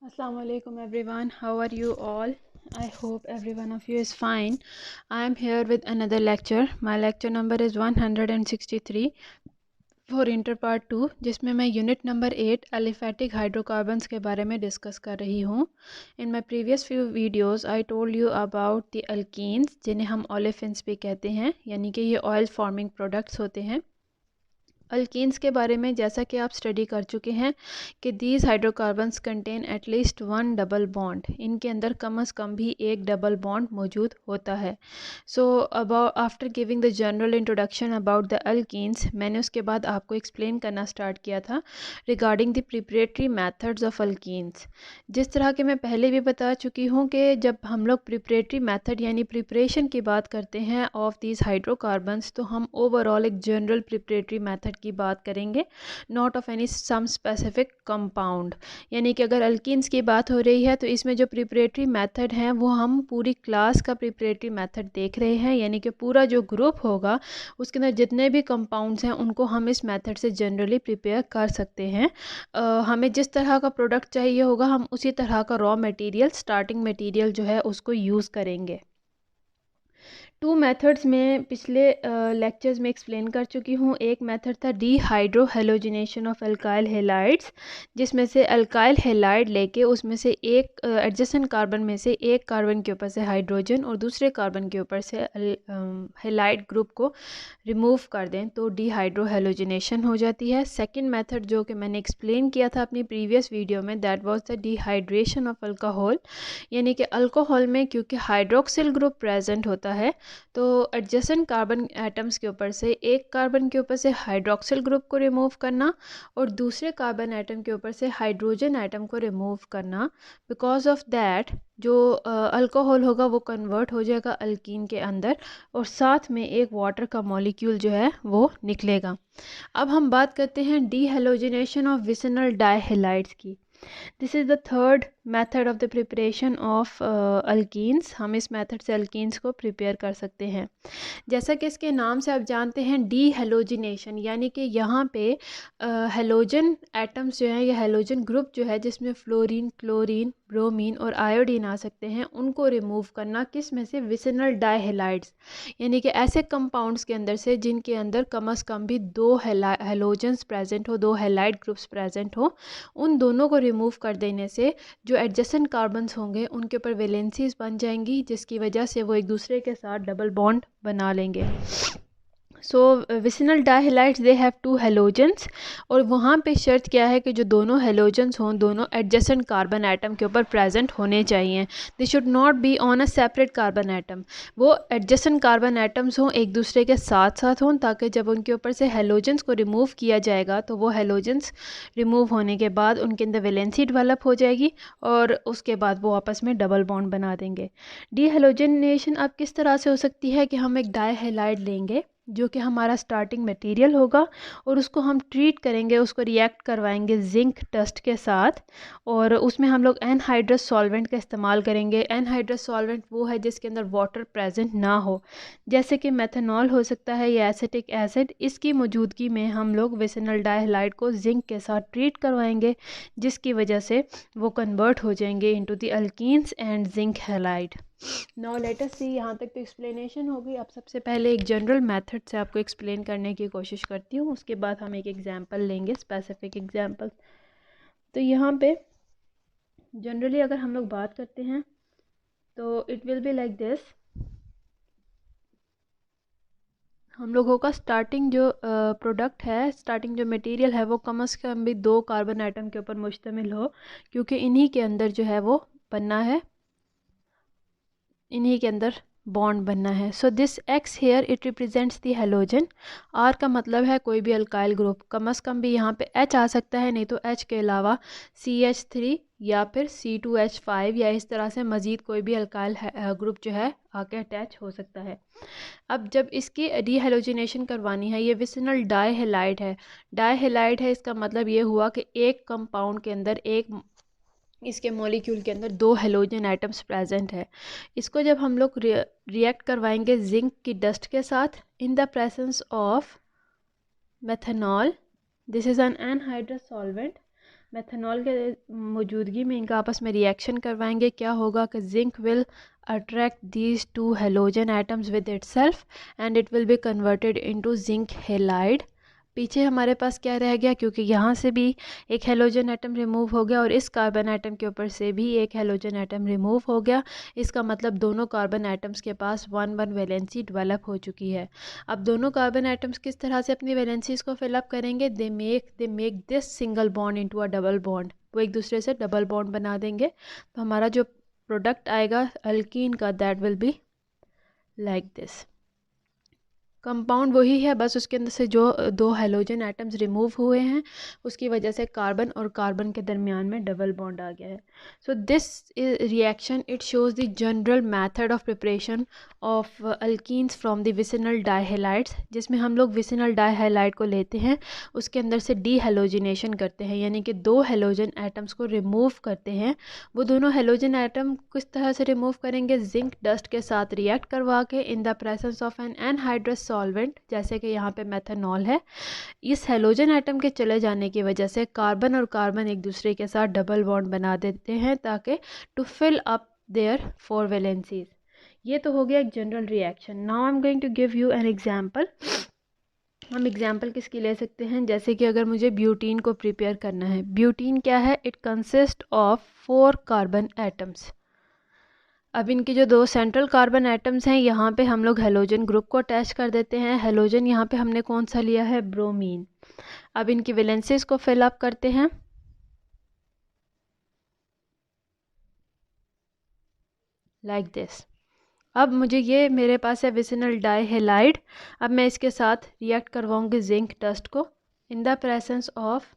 Assalamu alaikum everyone. How are you all? I hope every one of you is fine. I am here with another lecture. My lecture number is 163 for Inter Part 2 जिसमें मैं unit number 8 aliphatic hydrocarbons के बारे में discuss कर रही हूँ. In my previous few videos I told you about the alkenes जिन्हें हम ओलेफिन्स भी कहते हैं, यानी कि ये ऑयल फॉर्मिंग प्रोडक्ट्स होते हैं. अल्कीन्स के बारे में जैसा कि आप स्टडी कर चुके हैं कि these hydrocarbons contain at least one double bond. इनके अंदर कम से कम भी एक डबल बॉन्ड मौजूद होता है. So about after giving the general introduction about the alkenes, मैंने उसके बाद आपको एक्सप्लेन करना स्टार्ट किया था regarding the preparatory methods of alkenes. जिस तरह के मैं पहले भी बता चुकी हूँ कि जब हम लोग प्रिपरेटरी मैथड यानी प्रिपरेशन की बात करते हैं ऑफ दीज हाइड्रोकार्बन्स, तो हम ओवरऑल एक जनरल प्रिपरेटरी मैथड की बात करेंगे, not of any some specific compound. यानी कि अगर अल्कीन्स की बात हो रही है तो इसमें जो प्रिपरेटरी मेथड हैं वो हम पूरी क्लास का प्रिपरेटरी मेथड देख रहे हैं, यानी कि पूरा जो ग्रुप होगा उसके अंदर जितने भी कंपाउंड्स हैं उनको हम इस मेथड से जनरली प्रिपेयर कर सकते हैं. हमें जिस तरह का प्रोडक्ट चाहिए होगा हम उसी तरह का रॉ मटेरियल, स्टार्टिंग मटेरियल जो है उसको यूज़ करेंगे. टू मेथड्स में पिछले लेक्चर्स में एक्सप्लेन कर चुकी हूँ. एक मेथड था dehydro halogenation of alkyl halides, जिसमें से अल्काइल हेलाइड लेके उसमें से एक एडजेसेंट कार्बन में से एक कार्बन के ऊपर से हाइड्रोजन और दूसरे कार्बन के ऊपर से हेलाइड ग्रुप को रिमूव कर दें तो डीहाइड्रो हेलोजिनेशन हो जाती है. सेकेंड मेथड जो कि मैंने एक्सप्लेन किया था अपनी प्रीवियस वीडियो में, that was the dehydration of alcohol. यानी कि अल्कोहल में क्योंकि हाइड्रोक्सिल ग्रुप प्रेजेंट होता है तो एडजेसेंट कार्बन एटम्स के ऊपर से एक कार्बन के ऊपर से हाइड्रोक्सिल ग्रुप को रिमूव करना और दूसरे कार्बन एटम के ऊपर से हाइड्रोजन एटम को रिमूव करना. बिकॉज ऑफ दैट जो अल्कोहल होगा वो कन्वर्ट हो जाएगा अल्कीन के अंदर और साथ में एक वाटर का मॉलिक्यूल जो है वो निकलेगा. अब हम बात करते हैं डीहेलोजिनेशन ऑफ विसिनल डाइहेलाइड्स की. This is the third method of the preparation of alkenes. हम इस मेथड से अल्कीन्स को प्रिपेयर कर सकते हैं. जैसा कि इसके नाम से आप जानते हैं डी हेलोजिनेशन, यानी कि यहाँ पे हेलोजन एटम्स जो हैं या हेलोजन ग्रुप जो है जिसमें फ्लोरीन, क्लोरीन, ब्रोमीन और आयोडीन आ सकते हैं, उनको रिमूव करना. किस में से? विसिनल डाइहेलाइड्स, यानी कि ऐसे कंपाउंड्स के अंदर से जिनके अंदर कम से कम भी दो हेलोजन्स प्रेजेंट हो, दो हेलाइड ग्रुप्स प्रेजेंट हो. उन दोनों को रिमूव कर देने से जो एडजेसेंट कार्बन्स होंगे उनके ऊपर वैलेंसीज बन जाएंगी, जिसकी वजह से वो एक दूसरे के साथ डबल बॉन्ड बना लेंगे. So vicinal dihalides they have two halogens और वहाँ पे शर्त क्या है कि जो दोनों हेलोजेंस हों दोनों एडजेसेंट कार्बन एटम के ऊपर प्रेजेंट होने चाहिए. They should not be on a separate carbon atom. वो एडजेसेंट कार्बन एटम्स हों, एक दूसरे के साथ साथ हों, ताकि जब उनके ऊपर से हेलोजेंस को रिमूव किया जाएगा तो वो हेलोजेंस रिमूव होने के बाद उनके अंदर वैलेंसी डेवलप हो जाएगी और उसके बाद वो आपस में डबल बॉन्ड बना देंगे. डीहेलोजिनेशन अब किस तरह से हो सकती है कि हम एक डाइहेलाइड लेंगे जो कि हमारा स्टार्टिंग मटेरियल होगा और उसको हम ट्रीट करेंगे, उसको रिएक्ट करवाएंगे जिंक डस्ट के साथ और उसमें हम लोग एनहाइड्रस सॉल्वेंट का इस्तेमाल करेंगे. एनहाइड्रस सॉल्वेंट वो है जिसके अंदर वाटर प्रेजेंट ना हो, जैसे कि मेथनॉल हो सकता है या एसिटिक एसिड. इसकी मौजूदगी में हम लोग विसिनल डाइहेलाइड को जिंक के साथ ट्रीट करवाएंगे, जिसकी वजह से वो कन्वर्ट हो जाएंगे into the alkenes and zinc halide. Now let us see. यहाँ तक तो एक्सप्लेनेशन होगी. अब सबसे पहले एक जनरल मेथड से आपको एक्सप्लेन करने की कोशिश करती हूँ, उसके बाद हम एक एग्जांपल लेंगे, स्पेसिफिक एग्जांपल. तो यहाँ पे जनरली अगर हम लोग बात करते हैं तो it will be like this. हम लोगों का स्टार्टिंग जो प्रोडक्ट है, स्टार्टिंग जो मटेरियल है वो कम से कम भी दो कार्बन आइटम के ऊपर मुश्तमिल हो, क्योंकि इन्हीं के अंदर जो है वो बनना है, इन्हीं के अंदर बॉन्ड बनना है. So this X here it represents the halogen. R का मतलब है कोई भी अल्काइल ग्रुप, कम से कम भी यहाँ पे एच आ सकता है, नहीं तो एच के अलावा CH3 या फिर C2H5 या इस तरह से मज़ीद कोई भी अल्काइल ग्रुप जो है आके अटैच हो सकता है. अब जब इसकी डीहेलोजिनेशन करवानी है, ये विसिनल डाइहेलाइड है. डाइहेलाइड है इसका मतलब ये हुआ कि एक कंपाउंड के अंदर एक इसके मॉलिक्यूल के अंदर दो हेलोजन एटम्स प्रेजेंट है. इसको जब हम लोग रिएक्ट करवाएंगे जिंक की डस्ट के साथ इन the presence of methanol, this is an anhydrous solvent. Methanol के मौजूदगी में इनका आपस में रिएक्शन करवाएंगे। क्या होगा कि zinc will attract these two halogen atoms with itself and it will be converted into zinc halide। पीछे हमारे पास क्या रह गया, क्योंकि यहाँ से भी एक हेलोजन एटम रिमूव हो गया और इस कार्बन एटम के ऊपर से भी एक हेलोजन एटम रिमूव हो गया। इसका मतलब दोनों कार्बन एटम्स के पास 1 1 वैलेंसी डेवलप हो चुकी है। अब दोनों कार्बन एटम्स किस तरह से अपनी वैलेंसीज को फिलअप करेंगे, they make this single bond into a double bond. वो एक दूसरे से डबल बॉन्ड बना देंगे। तो हमारा जो प्रोडक्ट आएगा अल्कीन का, that will be like this. Compound वही है, बस उसके अंदर से जो दो हेलोजन एटम्स रिमूव हुए हैं उसकी वजह से कार्बन और कार्बन के दरमियान में डबल बॉन्ड आ गया है। So this reaction it shows the general method of preparation of alkenes from the vicinal dihalides, जिसमें हम लोग विसिनल डाइहेलाइड को लेते हैं, उसके अंदर से डी हेलोजिनेशन करते हैं, यानी कि दो हेलोजन एटम्स को रिमूव करते हैं। वो दोनों हेलोजन एटम किस तरह से रिमूव करेंगे, जिंक डस्ट के साथ रिएक्ट करवा के in the presence of an anhydrous solvent, जैसे कि यहाँ पे मेथनॉल है। इस हेलोजन एटम के चले जाने की वजह से कार्बन और कार्बन एक दूसरे के साथ डबल बॉन्ड बना देते हैं ताकि to fill up their four valencies. ये तो हो गया एक general reaction. Now I am going to give you an example. हम एग्जाम्पल किसकी ले सकते हैं, जैसे कि अगर मुझे ब्यूटीन को प्रिपेयर करना है। ब्यूटीन क्या है, it consist of 4 carbon atoms. अब इनके जो दो सेंट्रल कार्बन एटम्स हैं, यहाँ पे हम लोग हेलोजन ग्रुप को अटैच कर देते हैं। हेलोजन यहाँ पे हमने कौन सा लिया है, ब्रोमीन। अब इनकी वैलेंसीज को फिल अप करते हैं लाइक दिस। अब मुझे ये मेरे पास है विसिनल डाइहेलाइड। अब मैं इसके साथ रिएक्ट करवाऊंगी जिंक डस्ट को इन द प्रेजेंस ऑफ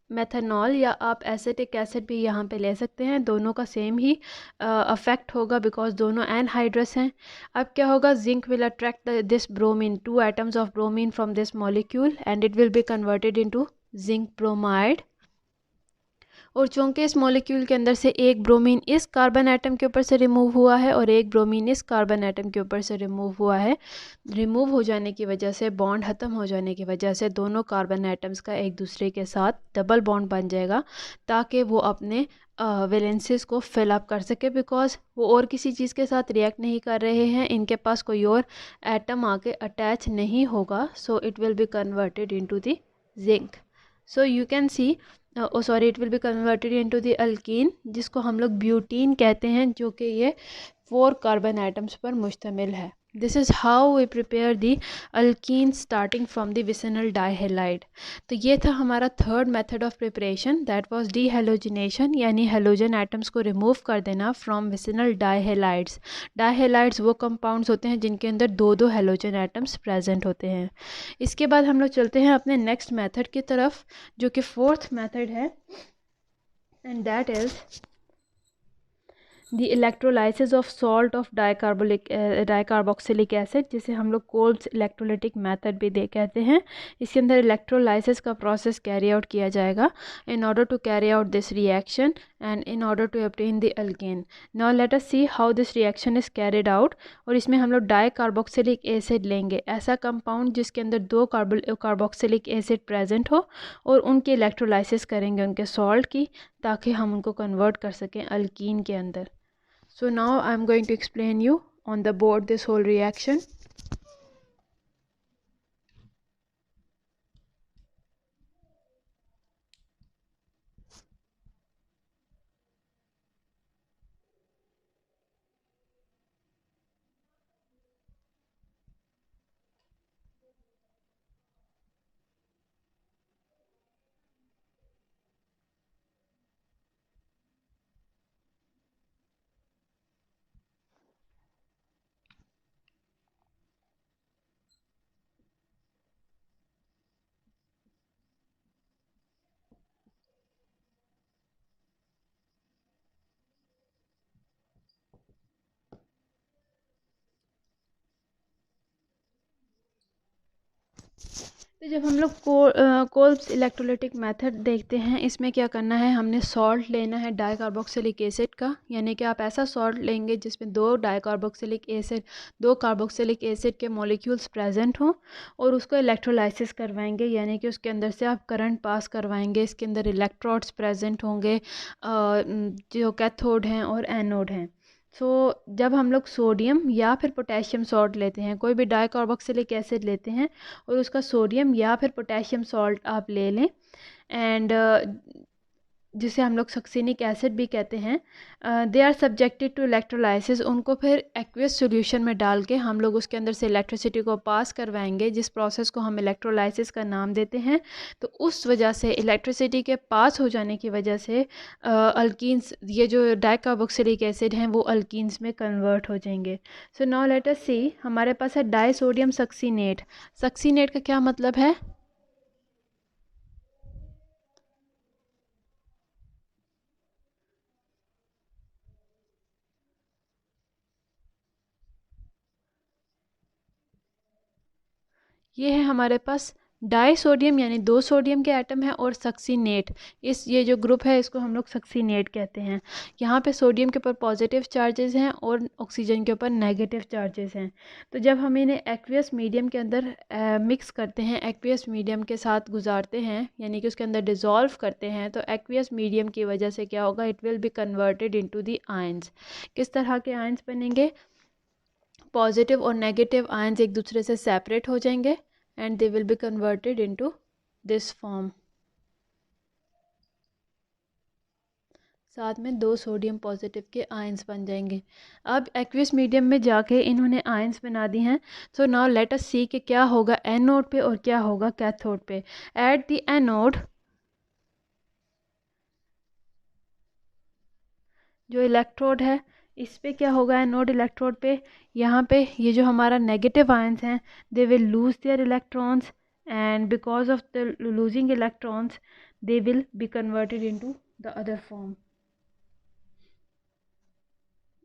मेथनॉल, या आप एसिटिक एसिड भी यहाँ पे ले सकते हैं। दोनों का सेम ही अफेक्ट होगा बिकॉज दोनों एनहाइड्रस हैं। अब क्या होगा, zinc will attract this bromine, 2 atoms of bromine from this molecule and it will be converted into zinc bromide. और चूंकि इस मॉलिक्यूल के अंदर से एक ब्रोमीन इस कार्बन एटम के ऊपर से रिमूव हुआ है और एक ब्रोमीन इस कार्बन एटम के ऊपर से रिमूव हुआ है, रिमूव हो जाने की वजह से, बॉन्ड ख़त्म हो जाने की वजह से दोनों कार्बन एटम्स का एक दूसरे के साथ डबल बॉन्ड बन जाएगा ताकि वो अपने वैलेंसीज को फिल अप कर सके, बिकॉज वो और किसी चीज़ के साथ रिएक्ट नहीं कर रहे हैं, इनके पास कोई और एटम आके अटैच नहीं होगा। So it will be converted into the zinc. So you can see sorry, it will be converted into the alkyne, जिसको हम लोग ब्यूटीन कहते हैं, जो कि ये 4 कार्बन एटम्स पर मुश्तमिल है। This is how we prepare the alkene starting from the vicinal dihalide. तो ये था हमारा third method of preparation, that was dehalogenation, यानी हेलोजन एटम्स को रिमूव कर देना फ्रॉम विसिनल डाइहेलाइड्स। डाइहेलाइड्स वो कंपाउंड्स होते हैं जिनके अंदर दो दो हेलोजन एटम्स प्रेजेंट होते हैं। इसके बाद हम लोग चलते हैं अपने नेक्स्ट मेथड की तरफ, जो कि फोर्थ मेथड है, and that is the electrolysis of salt of dicarboxylic acid, जिसे हम लोग कोल्ब्स इलेक्ट्रोलिटिक मेथड भी दे कहते हैं। इसके अंदर इलेक्ट्रोलाइसिस का प्रोसेस कैरी आउट किया जाएगा in order to carry out this reaction and in order to obtain the alkane. Now let us see how this reaction is carried out. और इसमें हम लोग डाइकार्बोक्सिलिक एसिड लेंगे, ऐसा कंपाउंड जिसके अंदर दो कार्बोक्सिलिक एसिड प्रेजेंट हो, और उनकी इलेक्ट्रोलाइसिस करेंगे उनके सॉल्ट की, ताकि हम उनको कन्वर्ट कर सकें अल्कीन के अंदर। So now I am going to explain you on the board this whole reaction. तो जब हम लोग कोल्ब्स इलेक्ट्रोलिटिक मेथड देखते हैं, इसमें क्या करना है, हमने सॉल्ट लेना है डाइकार्बोक्सिलिक एसिड का, यानी कि आप ऐसा सॉल्ट लेंगे जिसमें दो कार्बोक्सिलिक एसिड के मॉलिक्यूल्स प्रेजेंट हों, और उसको इलेक्ट्रोलाइसिस करवाएंगे, यानी कि उसके अंदर से आप करंट पास करवाएंगे। इसके अंदर इलेक्ट्रोड्स प्रेजेंट होंगे जो कैथोड हैं और एनोड हैं। सो जब हम लोग सोडियम या फिर पोटेशियम सॉल्ट लेते हैं, कोई भी डाइकार्बोक्सिलिक एसिड लेते हैं और उसका सोडियम या फिर पोटेशियम सॉल्ट आप ले लें, एंड जिसे हम लोग सक्सिनिक एसिड भी कहते हैं, they are subjected to electrolysis. उनको फिर एक्वियस सॉल्यूशन में डाल के हम लोग उसके अंदर से इलेक्ट्रिसिटी को पास करवाएंगे, जिस प्रोसेस को हम इलेक्ट्रोलाइसिस का नाम देते हैं। तो उस वजह से इलेक्ट्रिसिटी के पास हो जाने की वजह से अल्कीन्स, ये जो डाइकार्बोक्सिलिक एसिड हैं, वो अल्कीन्स में कन्वर्ट हो जाएंगे। सो नाउ लेट अस सी, हमारे पास है डाइसोडियम सक्सीनेट। सक्सीनेट का क्या मतलब है? ये है हमारे पास डाई सोडियम, यानी दो सोडियम के एटम है, और सक्सीनेट, ये जो ग्रुप है इसको हम लोग सक्सीनेट कहते हैं। यहाँ पे सोडियम के ऊपर पॉजिटिव चार्जेस हैं और ऑक्सीजन के ऊपर नेगेटिव चार्जेस हैं। तो जब हम इन्हें एक्वियस मीडियम के अंदर मिक्स करते हैं, एक्वियस मीडियम के साथ गुजारते हैं, यानी कि उसके अंदर डिज़ोल्व करते हैं, तो एक्वियस मीडियम की वजह से क्या होगा, it will be converted into the ions. किस तरह के आयंस बनेंगे? पॉजिटिव और नेगेटिव आयंस एक दूसरे से सेपरेट हो जाएंगे and they will be converted into this form. साथ में दो सोडियम पॉजिटिव के आयंस बन जाएंगे। अब एक्वियस मीडियम में जाके इन्होंने आयंस बना दी हैं। सो नाउ लेट अस सी कि क्या होगा एनोड पे और क्या होगा कैथोड पे। एट द एनोड, जो इलेक्ट्रोड है, इस पे क्या होगा एनोड इलेक्ट्रोड पे, यहाँ पे ये जो हमारा नेगेटिव आयंस हैं, they will lose their electrons, and because of the losing electrons they will be converted into the other form.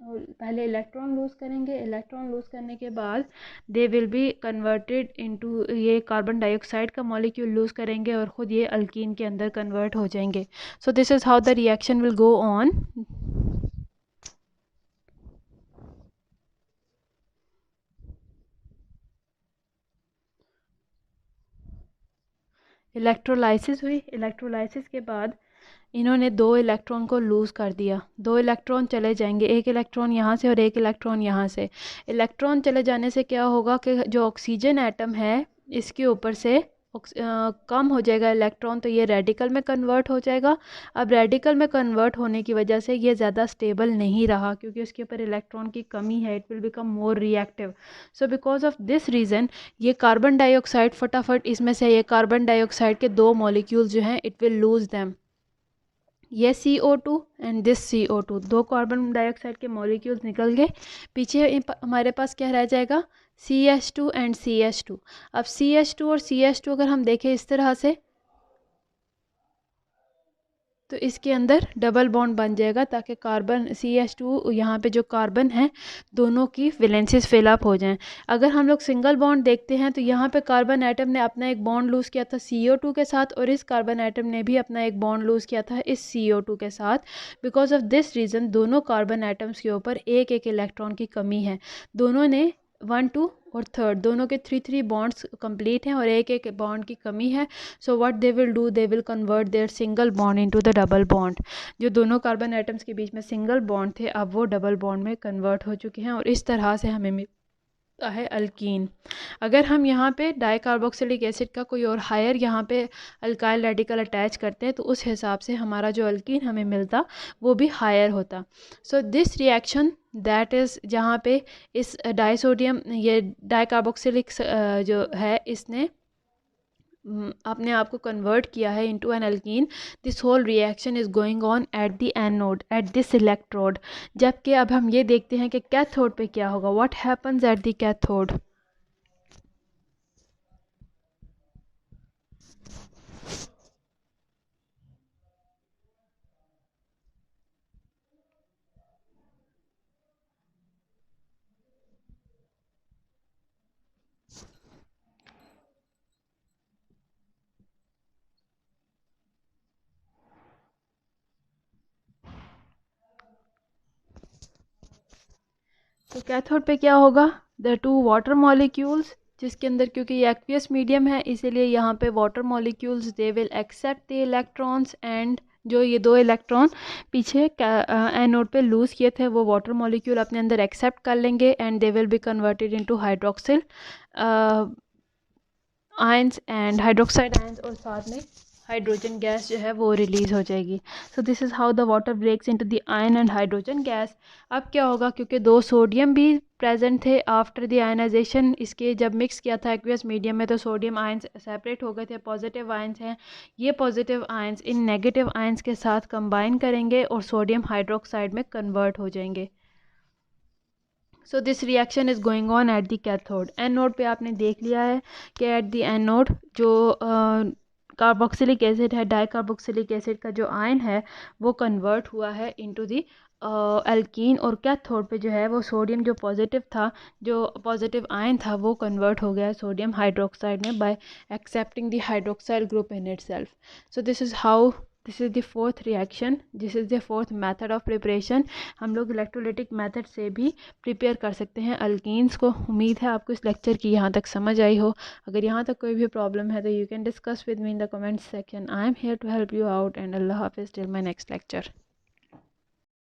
और पहले इलेक्ट्रॉन लूज करेंगे, इलेक्ट्रॉन लूज करने के बाद they will be converted into, ये कार्बन डाइऑक्साइड का molecule loose करेंगे और ख़ुद ये अल्कीन के अंदर कन्वर्ट हो जाएंगे। सो this is how the reaction will go on. Electrolysis हुई, इलेक्ट्रोलाइसिस के बाद इन्होंने दो इलेक्ट्रॉन को लूज़ कर दिया, दो इलेक्ट्रॉन चले जाएंगे, एक इलेक्ट्रॉन यहाँ से और एक इलेक्ट्रॉन यहाँ से। इलेक्ट्रॉन चले जाने से क्या होगा कि जो ऑक्सीजन एटम है इसके ऊपर से कम हो जाएगा इलेक्ट्रॉन, तो ये रेडिकल में कन्वर्ट हो जाएगा। अब रेडिकल में कन्वर्ट होने की वजह से ये ज़्यादा स्टेबल नहीं रहा, क्योंकि उसके ऊपर इलेक्ट्रॉन की कमी है, it will become more reactive. So because of this reason ये कार्बन डाइऑक्साइड फटाफट, इसमें से ये कार्बन डाइऑक्साइड के दो मॉलिक्यूल्स जो हैं, इट विल लूज दैम, ये CO2 एंड दिस CO2, दो कार्बन डाइऑक्साइड के मॉलिक्यूल्स निकल गए। पीछे हमारे पास क्या रह जाएगा, CH2 एंड CH2। अब CH2 और CH2 अगर हम देखें इस तरह से, तो इसके अंदर डबल बॉन्ड बन जाएगा, ताकि कार्बन CH2 यहाँ पे जो कार्बन है दोनों की वैलेंसीज फिलअप हो जाएं। अगर हम लोग सिंगल बॉन्ड देखते हैं, तो यहाँ पे कार्बन एटम ने अपना एक बॉन्ड लूज़ किया था CO2 के साथ, और इस कार्बन एटम ने भी अपना एक बॉन्ड लूज़ किया था इस CO2 के साथ। बिकॉज ऑफ दिस रीज़न दोनों कार्बन एटम्स के ऊपर एक एक इलेक्ट्रॉन की कमी है। दोनों ने 1 2 और 3 दोनों के 3 बॉन्ड्स कंप्लीट हैं और एक एक बॉन्ड की कमी है। So what they will do, they will convert there single bond into the double bond. जो दोनों कार्बन एटम्स के बीच में सिंगल बॉन्ड थे, अब वो डबल बॉन्ड में कन्वर्ट हो चुके हैं, और इस तरह से हमें मिलता है अल्कीन। अगर हम यहाँ पे डाइकार्बोक्सिलिक एसिड का कोई और हायर यहाँ पे अल्काइल रेडिकल अटैच करते हैं, तो उस हिसाब से हमारा जो अल्कीन हमें मिलता वो भी हायर होता। So this reaction that is, जहाँ पे इस डाइसोडियम, ये डाइकार्बोक्सिलिक जो है, इसने अपने आप को कन्वर्ट किया है into an alkene. This whole reaction is going on at the anode, at this electrode. जबकि अब हम ये देखते हैं कि कैथोड पे क्या होगा, what happens at the cathode. तो कैथोड पे क्या होगा, द टू वाटर मॉलिक्यूल्स, जिसके अंदर क्योंकि ये एक्वियस मीडियम है इसीलिए यहाँ पे water molecules they will accept the electrons, and जो ये दो इलेक्ट्रॉन पीछे एनोड पे लूज किए थे वो वाटर मॉलिक्यूल अपने अंदर एक्सेप्ट कर लेंगे and they will be converted into hydroxyl ions and hydroxide ions, और साथ में हाइड्रोजन गैस जो है वो रिलीज हो जाएगी. So this is how the water breaks into the ion and hydrogen gas. अब क्या होगा, क्योंकि दो सोडियम भी प्रेजेंट थे आफ्टर द आयनाइजेशन, इसके जब मिक्स किया था एक्वियस मीडियम में तो सोडियम आयंस सेपरेट हो गए थे, पॉजिटिव आयंस हैं. ये positive ions in negative ions के साथ कंबाइन करेंगे और सोडियम हाइड्रोक्साइड में कन्वर्ट हो जाएंगे. So this reaction is going on at the cathode. Anode पे आपने देख लिया है कि एट द एनोड जो कार्बोक्सिलिक एसिड है, डाइकार्बोक्सिलिक एसिड का जो आयन है वो कन्वर्ट हुआ है इनटू द एल्कीन, और कैथोड पे जो है वो सोडियम जो पॉजिटिव था, जो पॉजिटिव आयन था वो कन्वर्ट हो गया सोडियम हाइड्रोक्साइड में bye accepting the hydroxyl group in itself. So this is how, this is the fourth reaction, this is the fourth method of preparation. हम लोग इलेक्ट्रोलिटिक मेथड से भी प्रिपेयर कर सकते हैं अल्कीन्स को. उम्मीद है आपको इस लेक्चर की यहाँ तक समझ आई हो. अगर यहाँ तक कोई भी प्रॉब्लम है तो you can discuss with me in the comment section. I am here to help you out, and अल्लाह हाफिज़ टिल माय नेक्स्ट लेक्चर.